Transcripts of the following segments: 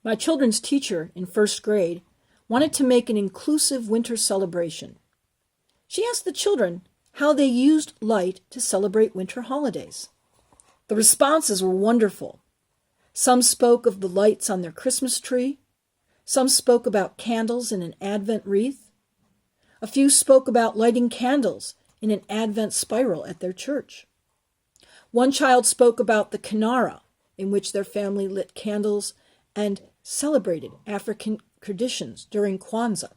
My children's teacher in first grade wanted to make an inclusive winter celebration. She asked the children how they used light to celebrate winter holidays. The responses were wonderful. Some spoke of the lights on their Christmas tree. Some spoke about candles in an Advent wreath. A few spoke about lighting candles in an Advent spiral at their church. One child spoke about the Kinara, in which their family lit candles and celebrated African traditions during Kwanzaa.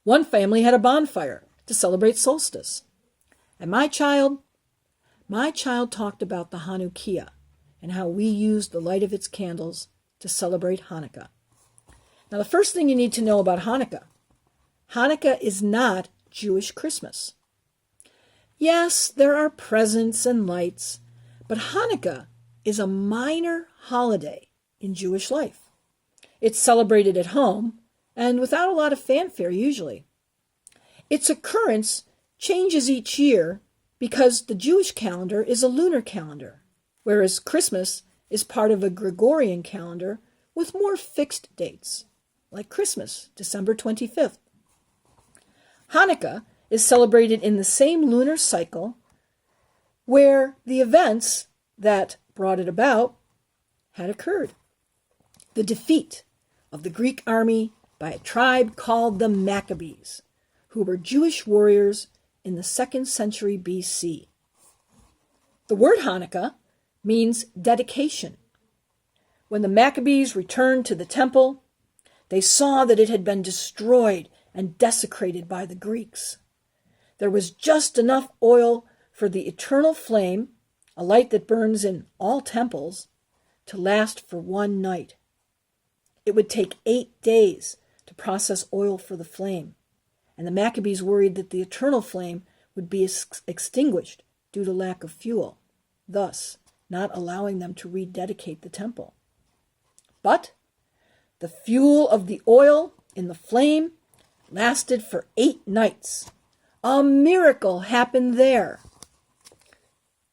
One family had a bonfire to celebrate solstice. And my child talked about the Hanukkah and how we used the light of its candles to celebrate Hanukkah. Now, the first thing you need to know about Hanukkah is not Jewish Christmas. Yes, there are presents and lights, but Hanukkah is a minor holiday in Jewish life. It's celebrated at home and without a lot of fanfare usually. Its occurrence changes each year because the Jewish calendar is a lunar calendar, whereas Christmas is part of a Gregorian calendar with more fixed dates, like Christmas, December 25th. Hanukkah is celebrated in the same lunar cycle where the events that brought it about had occurred. The defeat of the Greek army by a tribe called the Maccabees, who were Jewish warriors in the 2nd century BC. The word Hanukkah means dedication. When the Maccabees returned to the temple, they saw that it had been destroyed and desecrated by the Greeks. There was just enough oil for the eternal flame, a light that burns in all temples, to last for one night. It would take 8 days to process oil for the flame, and the Maccabees worried that the eternal flame would be extinguished due to lack of fuel, thus not allowing them to rededicate the temple. But the fuel of the oil in the flame lasted for 8 nights. A miracle happened there.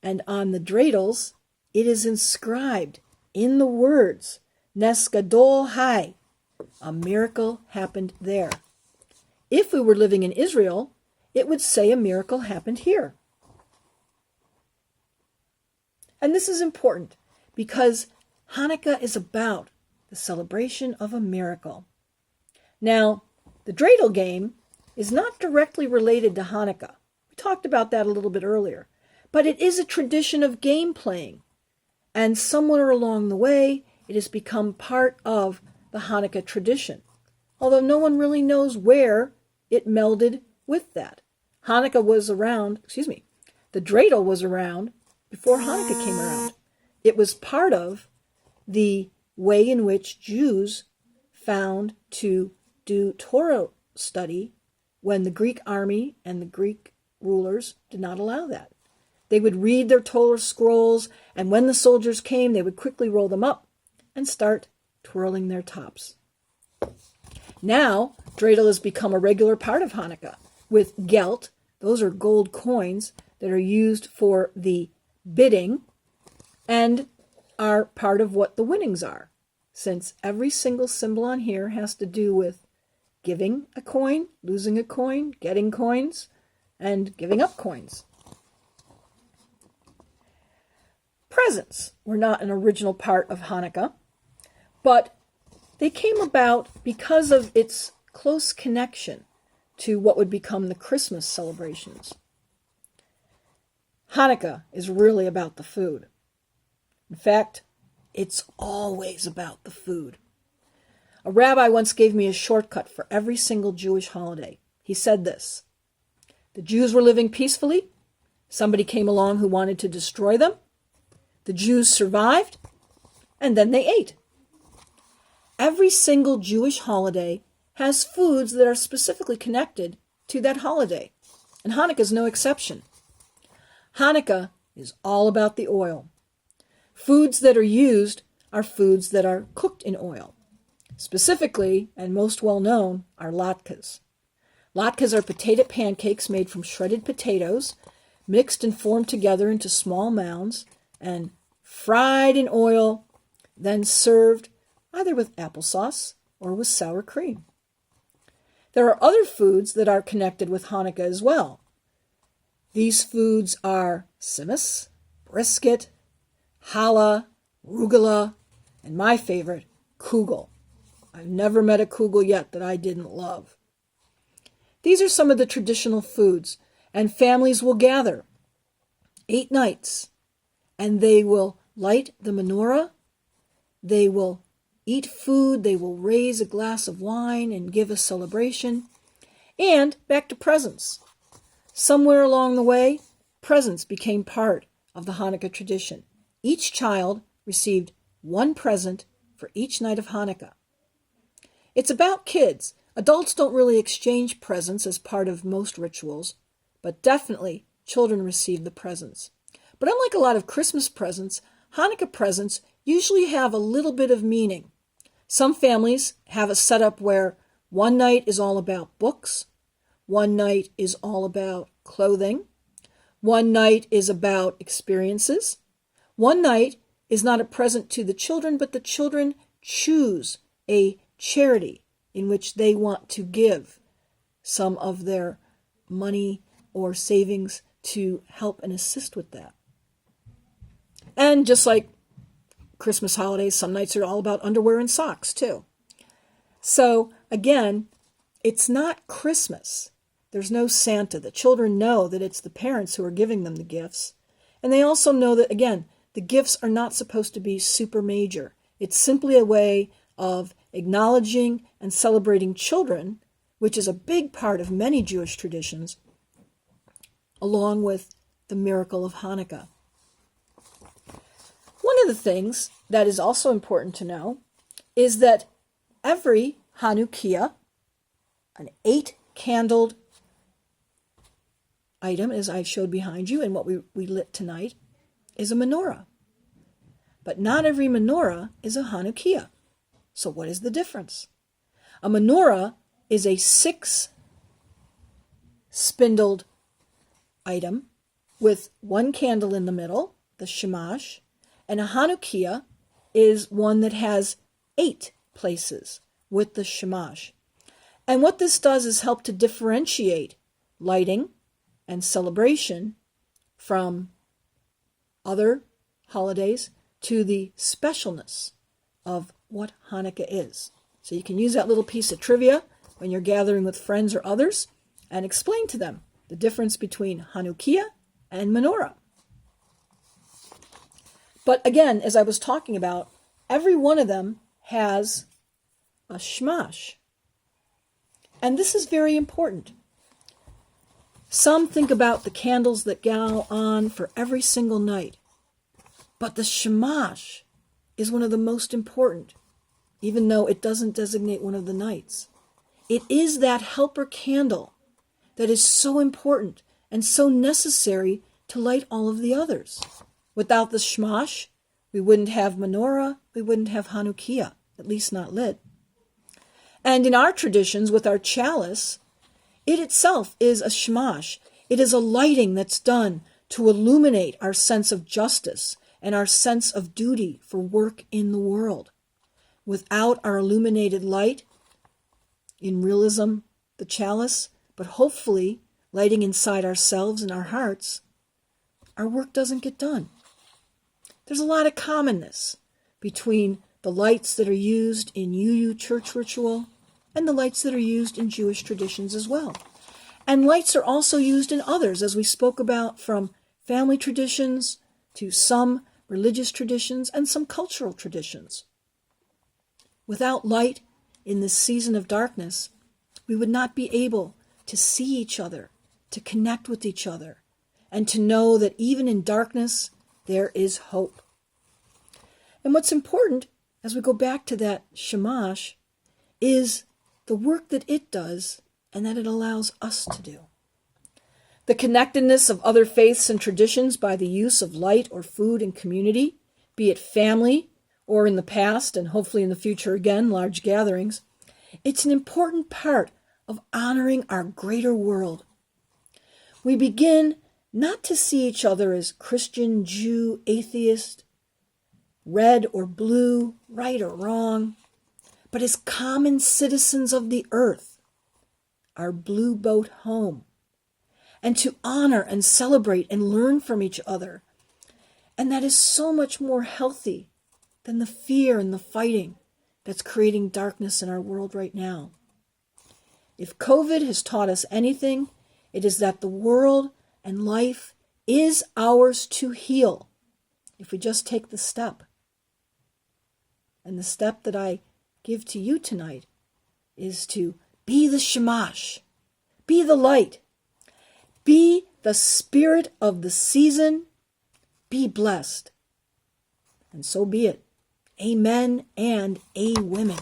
And on the dreidels, it is inscribed in the words, Nes Gadol Hai. A miracle happened there. If we were living in Israel, it would say a miracle happened here. And this is important because Hanukkah is about the celebration of a miracle. Now, the dreidel game is not directly related to Hanukkah. We talked about that a little bit earlier. But it is a tradition of game playing. And somewhere along the way, it has become part of the Hanukkah tradition. Although no one really knows where it melded with that. The dreidel was around before Hanukkah came around. It was part of the way in which Jews found to do Torah study when the Greek army and the Greek rulers did not allow that. They would read their Torah scrolls, and when the soldiers came, they would quickly roll them up and start twirling their tops. Now, dreidel has become a regular part of Hanukkah with gelt. Those are gold coins that are used for the bidding and are part of what the winnings are, since every single symbol on here has to do with giving a coin, losing a coin, getting coins, and giving up coins. Presents were not an original part of Hanukkah, but they came about because of its close connection to what would become the Christmas celebrations. Hanukkah is really about the food. In fact, it's always about the food. A rabbi once gave me a shortcut for every single Jewish holiday. He said this: the Jews were living peacefully. Somebody came along who wanted to destroy them. The Jews survived, and then they ate. Every single Jewish holiday has foods that are specifically connected to that holiday, and Hanukkah is no exception. Hanukkah is all about the oil. Foods that are used are foods that are cooked in oil. Specifically, and most well known, are latkes. Latkes are potato pancakes made from shredded potatoes, mixed and formed together into small mounds, and fried in oil, then served either with applesauce or with sour cream. There are other foods that are connected with Hanukkah as well. These foods are simmus, brisket, challah, rugula, and my favorite, kugel. I've never met a kugel yet that I didn't love. These are some of the traditional foods, and families will gather 8 nights, and they will light the menorah, they will eat food, they will raise a glass of wine and give a celebration, and back to presents. Somewhere along the way, presents became part of the Hanukkah tradition. Each child received 1 present for each night of Hanukkah. It's about kids. Adults don't really exchange presents as part of most rituals, but definitely children receive the presents. But unlike a lot of Christmas presents, Hanukkah presents usually have a little bit of meaning. Some families have a setup where one night is all about books, one night is all about clothing, one night is about experiences, one night is not a present to the children, but the children choose a charity in which they want to give some of their money or savings to help and assist with that. And just like Christmas holidays, some nights are all about underwear and socks too. So again, it's not Christmas. There's no Santa. The children know that it's the parents who are giving them the gifts. And they also know that, again, the gifts are not supposed to be super major. It's simply a way of acknowledging and celebrating children, which is a big part of many Jewish traditions, along with the miracle of Hanukkah. One of the things that is also important to know is that every Hanukkah, an 8-candled item, as I showed behind you and what we lit tonight, is a menorah. But not every menorah is a Hanukkah. So what is the difference? A menorah is a 6-spindled item with 1 candle in the middle, the shamash, and a Hanukkah is one that has 8 places with the shamash. And what this does is help to differentiate lighting and celebration from other holidays to the specialness of what Hanukkah is. So you can use that little piece of trivia when you're gathering with friends or others and explain to them the difference between Hanukkah and menorah. But again, as I was talking about, every one of them has a shamash. And this is very important. Some think about the candles that go on for every single night. But the shamash is one of the most important, even though it doesn't designate one of the nights. It is that helper candle that is so important and so necessary to light all of the others. Without the shamash, we wouldn't have menorah, we wouldn't have Hanukkah, at least not lit. And in our traditions, with our chalice, it itself is a shamash. It is a lighting that's done to illuminate our sense of justice and our sense of duty for work in the world. Without our illuminated light, in realism, the chalice, but hopefully lighting inside ourselves and our hearts, our work doesn't get done. There's a lot of commonness between the lights that are used in UU church ritual and the lights that are used in Jewish traditions as well. And lights are also used in others, as we spoke about, from family traditions to some religious traditions and some cultural traditions. Without light in this season of darkness, we would not be able to see each other, to connect with each other, and to know that even in darkness, there is hope. And what's important, as we go back to that shamash, is the work that it does and that it allows us to do. The connectedness of other faiths and traditions by the use of light or food and community, be it family or in the past and hopefully in the future again, large gatherings, it's an important part of honoring our greater world. We begin not to see each other as Christian, Jew, atheist, red or blue, right or wrong, but as common citizens of the earth, our blue boat home, and to honor and celebrate and learn from each other. And that is so much more healthy than the fear and the fighting that's creating darkness in our world right now. If COVID has taught us anything, it is that the world and life is ours to heal if we just take the step. And the step that I give to you tonight is to be the shamash, be the light, be the spirit of the season, be blessed. And so be it. Amen and amen.